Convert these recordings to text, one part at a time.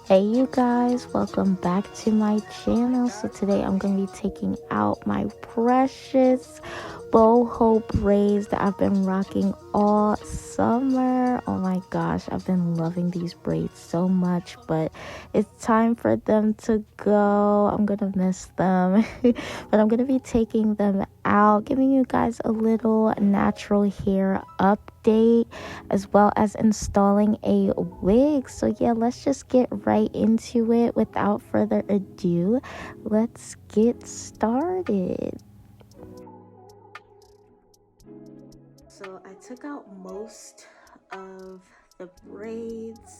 Hey you guys, welcome back to my channel. So today I'm going to be taking out my precious boho braids that I've been rocking all summer. Oh my gosh, I've been loving these braids so much, but it's time for them to go. I'm going to miss them, but I'm going to be taking them out, giving you guys a little natural hair update, as well as installing a wig. So yeah, let's just get right into it. Without further ado, let's get started. So I took out most of the braids,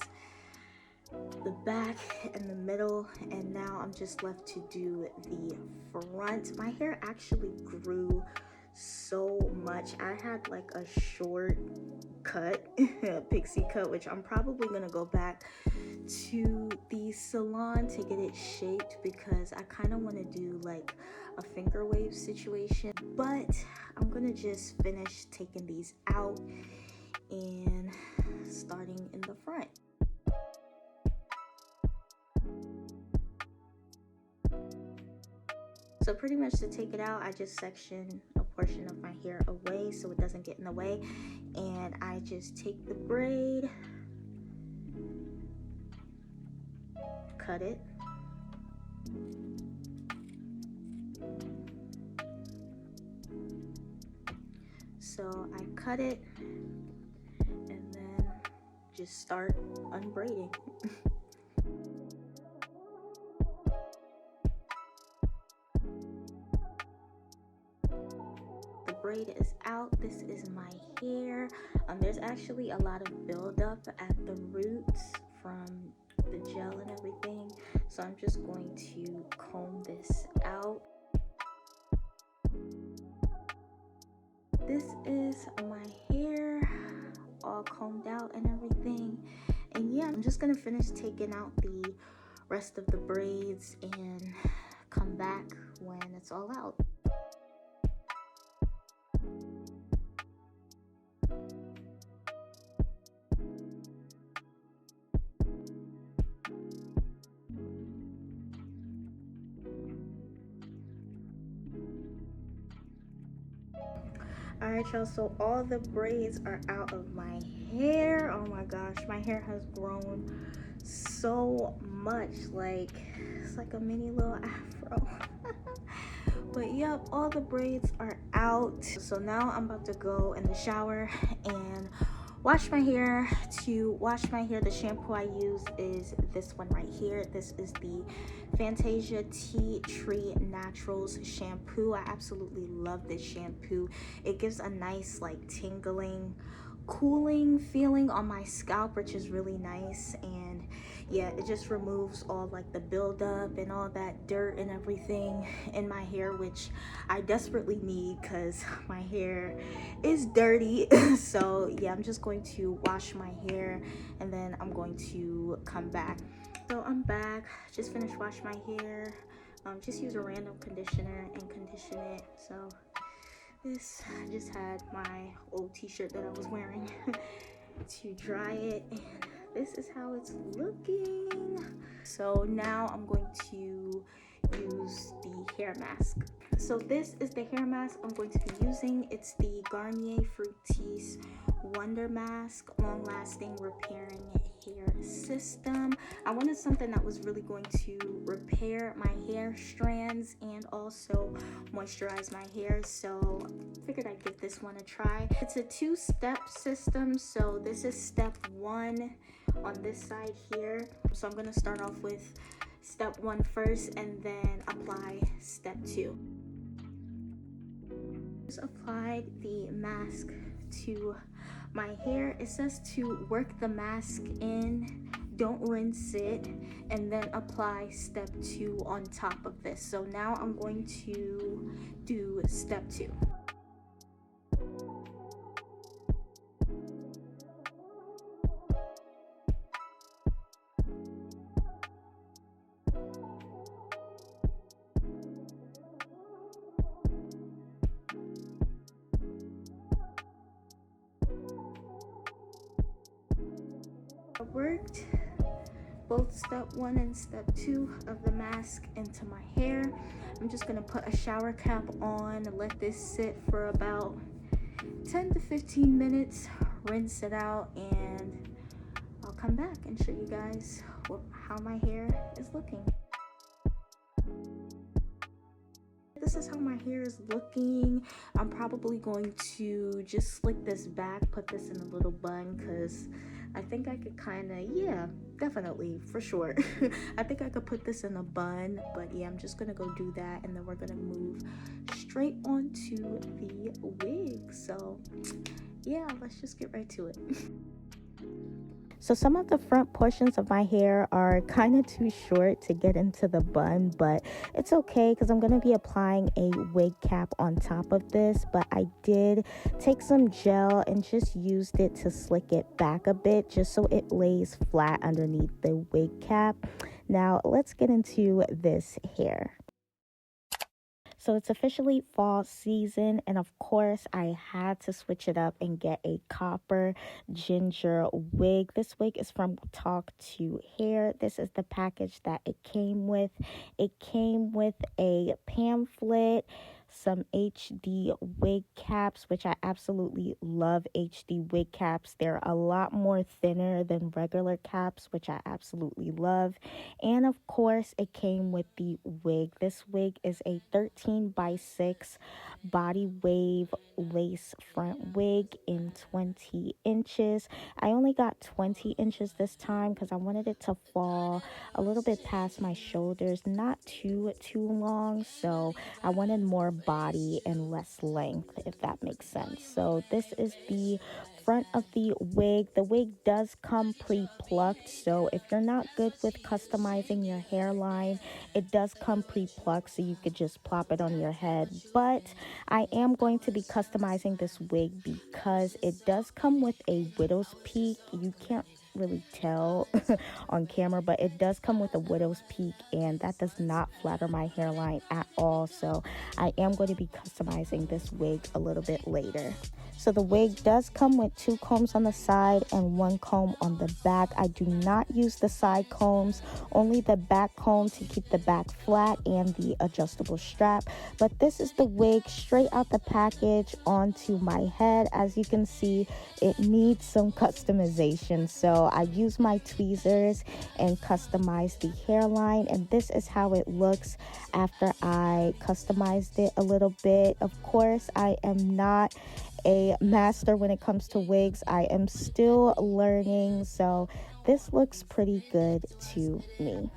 the back and the middle, and now I'm just left to do the front. My hair actually grew so much. I had like a short cut, a pixie cut, which I'm probably gonna go back to the salon to get it shaped because I kind of want to do like a finger wave situation, but I'm gonna just finish taking these out and starting in the front. So pretty much to take it out, I just section a portion of my hair away so it doesn't get in the way, and I just take the braid, cut it, so I cut it and then just start unbraiding. The braid is out. This is my hair. There's actually a lot of buildup at the roots from the gel and everything, so I'm just going to comb this out. This is my hair all combed out and everything, and yeah, I'm just gonna finish taking out the rest of the braids and come back when it's all out. Alright y'all, so all the braids are out of my hair. Oh my gosh, my hair has grown so much, like it's like a mini little afro. But yep, all the braids are out. So now I'm about to go in the shower and wash my hair. To wash my hair, the shampoo I use is this one right here. This is the Fantasia Tea Tree Naturals shampoo. I absolutely love this shampoo. It gives a nice like tingling, cooling feeling on my scalp, which is really nice. And yeah, it just removes all like the buildup and all that dirt and everything in my hair, which I desperately need because my hair is dirty. So yeah, I'm just going to wash my hair and then I'm going to come back. So I'm back, just finished washing my hair. Just use a random conditioner and condition it. So this, I just had my old t-shirt that I was wearing to dry it, and this is how it's looking. So now I'm going to use the hair mask. So this is the hair mask I'm going to be using. It's the Garnier Fructis Wonder Mask Long Lasting Repairing Hair System. I wanted something that was really going to repair my hair strands and also moisturize my hair, so I figured I'd give this one a try. It's a two-step system, so this is step 1 on this side here. So I'm going to start off with step 1 first and then apply step 2. Just applied the mask to my hair. It says to work the mask in, don't rinse it, and then apply step 2 on top of this. So now I'm going to do step 2. It worked both step 1 and step 2 of the mask into my hair. I'm just gonna put a shower cap on, let this sit for about 10 to 15 minutes, rinse it out, and I'll come back and show you guys how my hair is looking. This is how my hair is looking. I'm probably going to just slick this back, put this in a little bun, because I think I could kind of, yeah, definitely, for sure. I think I could put this in a bun, but yeah, I'm just gonna go do that, and then we're gonna move straight onto the wig. So yeah, let's just get right to it. So some of the front portions of my hair are kind of too short to get into the bun, but it's okay because I'm going to be applying a wig cap on top of this. But I did take some gel and just used it to slick it back a bit just so it lays flat underneath the wig cap. Now let's get into this hair. So it's officially fall season, and of course I had to switch it up and get a copper ginger wig. This wig is from Talk to Hair. This is the package that it came with. It came with a pamphlet, some HD wig caps, which I absolutely love HD wig caps. They're a lot more thinner than regular caps, which I absolutely love. And of course, it came with the wig. This wig is a 13x6 body wave lace front wig in 20 inches. I only got 20 inches this time because I wanted it to fall a little bit past my shoulders, not too long. So I wanted more body and less length, if that makes sense. So this is the front of the wig. The wig does come pre-plucked, so if you're not good with customizing your hairline, it does come pre-plucked, so you could just plop it on your head. But I am going to be customizing this wig because it does come with a widow's peak. You can't really tell on camera, but it does come with a widow's peak, and that does not flatter my hairline at all. So I am going to be customizing this wig a little bit later. So the wig does come with 2 combs on the side and 1 comb on the back. I do not use the side combs, only the back comb to keep the back flat and the adjustable strap. But this is the wig straight out the package onto my head. As you can see, it needs some customization. So I use my tweezers and customize the hairline, and this is how it looks after I customized it a little bit. Of course, I am not a master when it comes to wigs. I am still learning, so this looks pretty good to me.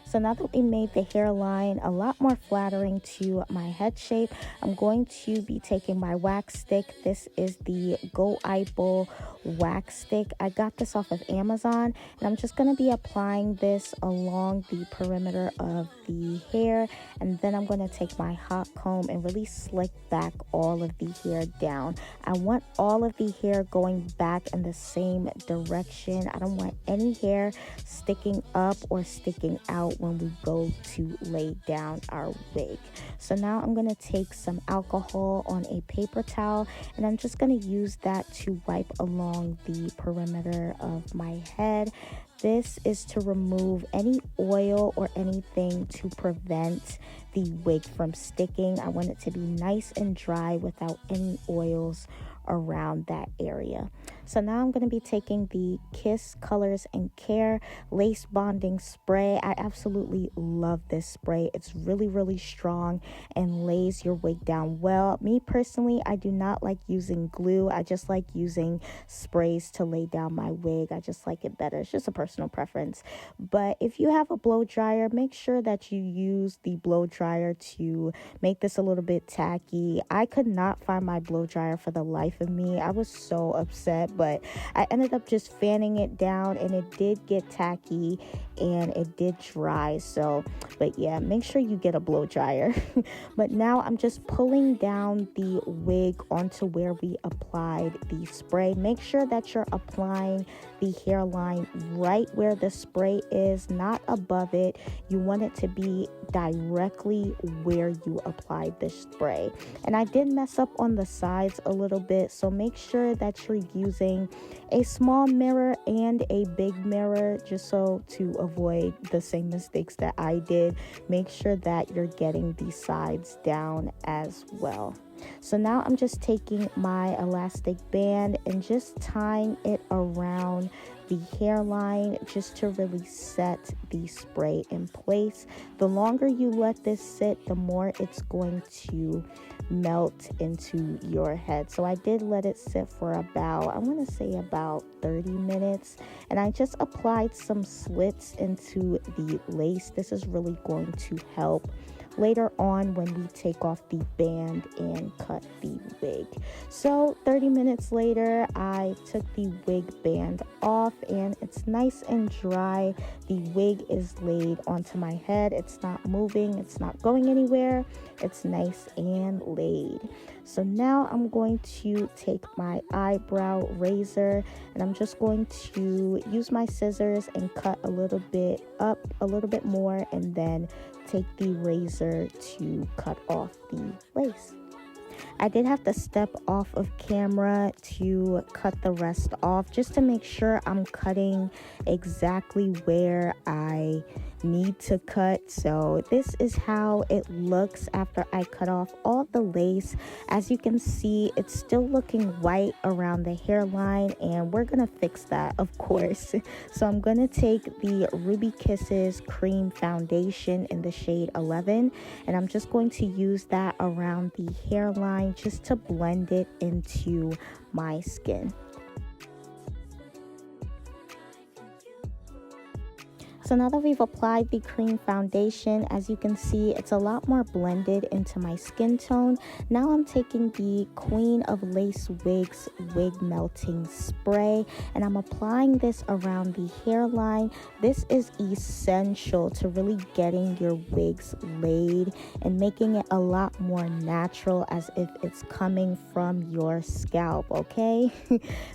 So now that we made the hairline a lot more flattering to my head shape, I'm going to be taking my wax stick. This is the Goiple Wax Stick. I got this off of Amazon, and I'm just going to be applying this along the perimeter of the hair, and then I'm going to take my hot comb and really slick back all of the hair down. I want all of the hair going back in the same direction. I don't want any hair sticking up or sticking out when we go to lay down our wig. So now I'm going to take some alcohol on a paper towel, and I'm just going to use that to wipe along the perimeter of my head. This is to remove any oil or anything to prevent the wig from sticking. I want it to be nice and dry without any oils around that area. So now I'm going to be taking the Kiss Colors and Care lace bonding spray. I absolutely love this spray. It's really strong and lays your wig down well. Me personally, I do not like using glue. I just like using sprays to lay down my wig. I just like it better. It's just a personal preference. But if you have a blow dryer, make sure that you use the blow dryer to make this a little bit tacky. I could not find my blow dryer for the life of me. I was so upset but I ended up just fanning it down, and it did get tacky and it did dry. So, but yeah, make sure you get a blow dryer. But now I'm just pulling down the wig onto where we applied the spray. Make sure that you're applying the hairline right where the spray is, not above it. You want it to be directly where you applied the spray. And I did mess up on the sides a little bit, so make sure that you're using a small mirror and a big mirror, just so to avoid the same mistakes that I did. Make sure that you're getting the sides down as well. So now I'm just taking my elastic band and just tying it around the hairline just to really set the spray in place. The longer you let this sit, the more it's going to melt into your head. So I did let it sit for about, I want to say about 30 minutes. And I just applied some slits into the lace. This is really going to help later on when we take off the band and cut the wig. So 30 minutes later, I took the wig band off and it's nice and dry. The wig is laid onto my head. It's not moving. It's not going anywhere. It's nice and laid. So now I'm going to take my eyebrow razor and I'm just going to use my scissors and cut a little bit up, a little bit more, and then take the razor to cut off the lace. I did have to step off of camera to cut the rest off just to make sure I'm cutting exactly where I need to cut. So this is how it looks after I cut off all the lace. As you can see, it's still looking white around the hairline, and we're gonna fix that, of course. So I'm gonna take the Ruby Kisses cream foundation in the shade 11, and I'm just going to use that around the hairline just to blend it into my skin. So now that we've applied the cream foundation, as you can see, it's a lot more blended into my skin tone. Now I'm taking the Queen of Lace Wigs wig melting spray and I'm applying this around the hairline. This is essential to really getting your wigs laid and making it a lot more natural, as if it's coming from your scalp, okay?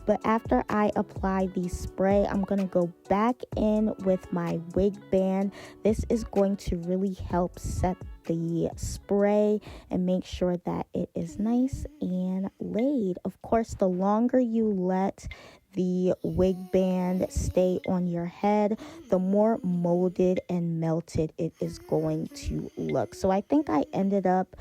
But after I apply the spray, I'm gonna go back in with my wig band. This is going to really help set the spray and make sure that it is nice and laid. Of course, the longer you let the wig band stay on your head, the more molded and melted it is going to look. So I think I ended up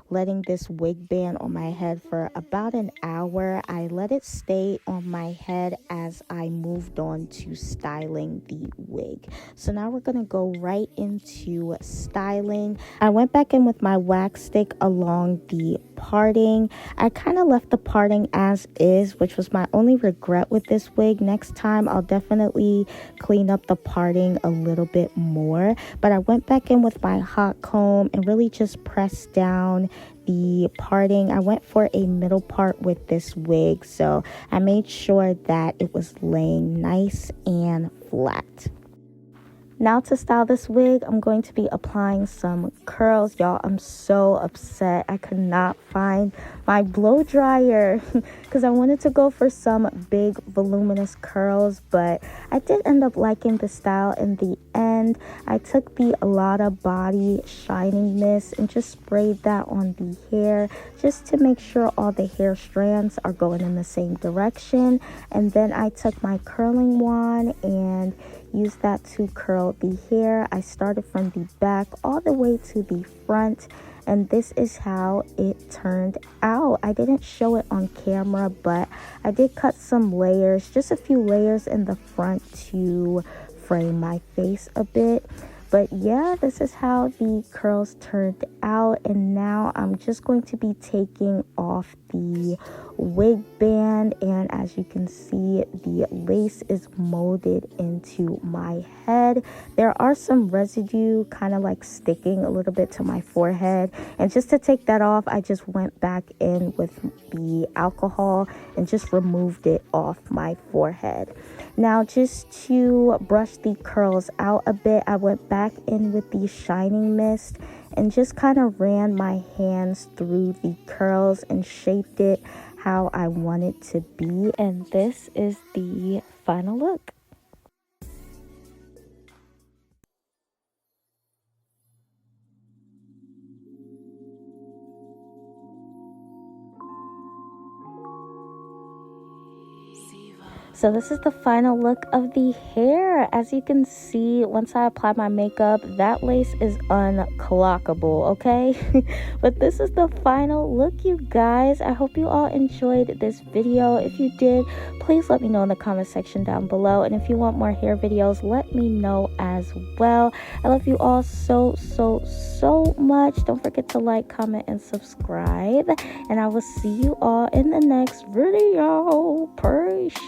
letting this wig band on my head for about an hour. I let it stay on my head as I moved on to styling the wig. So now we're gonna go right into styling. I went back in with my wax stick along the parting. I kind of left the parting as is, which was my only regret with this wig. Next time I'll definitely clean up the parting a little bit more, but I went back in with my hot comb and really just pressed down the parting. I went for a middle part with this wig, so I made sure that it was laying nice and flat. Now to style this wig, I'm going to be applying some curls. Y'all, I'm so upset I could not find my blow dryer because I wanted to go for some big voluminous curls, but I did end up liking the style in the end. I took the Lotta body shining mist and just sprayed that on the hair just to make sure all the hair strands are going in the same direction. And then I took my curling wand and use that to curl the hair. I started from the back all the way to the front, and this is how it turned out. I didn't show it on camera, but I did cut some layers, just a few layers in the front to frame my face a bit. But yeah, this is how the curls turned out, and now I'm just going to be taking off the Wig Band, and as you can see, the lace is molded into my head. There are some residue kind of like sticking a little bit to my forehead, and just to take that off, I just went back in with the alcohol and just removed it off my forehead. Now, just to brush the curls out a bit, I went back in with the shining mist and just kind of ran my hands through the curls and shaped it how I want it to be. And this is the final look. So this is the final look of the hair. As you can see, once I apply my makeup, that lace is unclockable, okay? But this is the final look, you guys. I hope you all enjoyed this video. If you did, please let me know in the comment section down below. And if you want more hair videos, let me know as well. I love you all so much. Don't forget to like, comment, and subscribe. And I will see you all in the next video. Peace.